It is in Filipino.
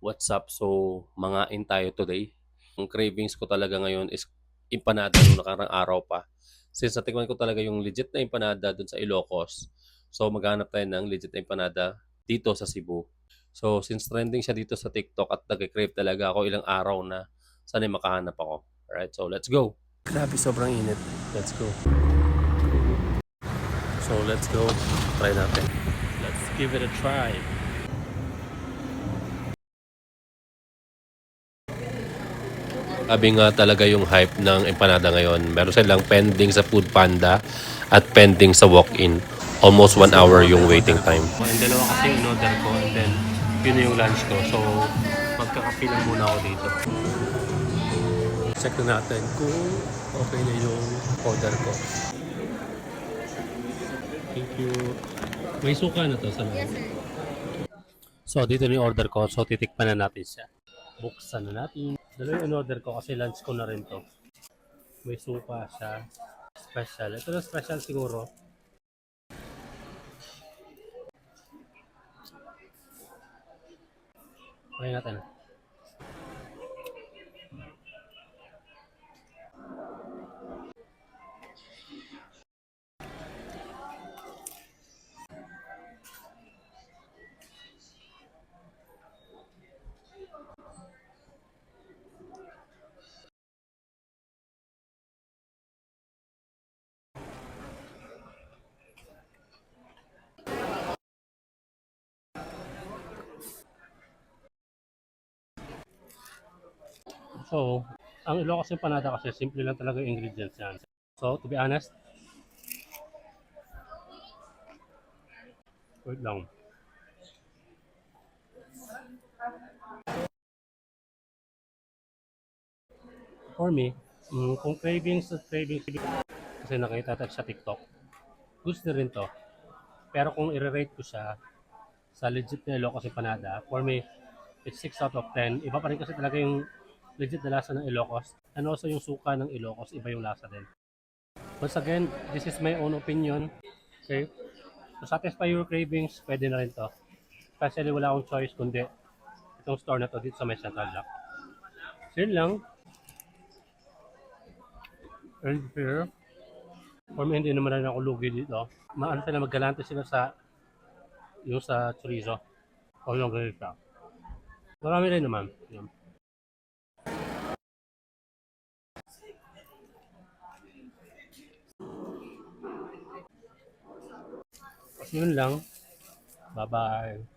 What's up? So, mangain tayo today. Ang cravings ko talaga ngayon is empanada nung nakarang araw pa. Since natikman ko talaga yung legit na empanada dun sa Ilocos. So, maghanap tayo ng legit na empanada dito sa Cebu. So, since trending siya dito sa TikTok at nag-crave talaga ako ilang araw na, sana makahanap ako. Alright, so let's go. Grabe, sobrang init. Let's go. So, let's go. Try natin. Let's give it a try. Sabi nga talaga yung hype ng empanada ngayon. Meron silang pending sa Food Panda at pending sa walk-in. Almost 1 hour yung waiting time. And dalawa kasi yung in-order ko and then yun yung lunch ko. So magkakape lang muna ako dito. Check na natin kung okay na yung order ko. Thank you. May suka na to sa loob. So dito na yung order ko. So titikpan na natin siya. Buksan na natin. Dalawa yung in-order ko kasi lunch ko na rin to. May suka siya. Special. Ito na special siguro. Try natin. So, ang Ilocos empanada kasi simple lang talaga yung ingredients yan. So, to be honest, wait lang. For me, kung cravings, kasi nakita tayo sa TikTok, gusto na rin to. Pero kung i-rate ko siya sa legit na Ilocos empanada, for me, it's 6 out of 10. Iba pa rin kasi talaga yung legit na lasa ng Ilocos. And also yung suka ng Ilocos, iba yung lasa din. Once again, this is my own opinion. Okay? To satisfy your cravings, pwede na rin to. Especially wala akong choice kundi itong store na to dito sa may Central Block. So yun lang. And here, for me, hindi naman rin ako lugi dito. Maano sila, maggalante sila sa yung sa chorizo. O yung ganito. Marami rin naman. Yun. Yun lang. Bye-bye.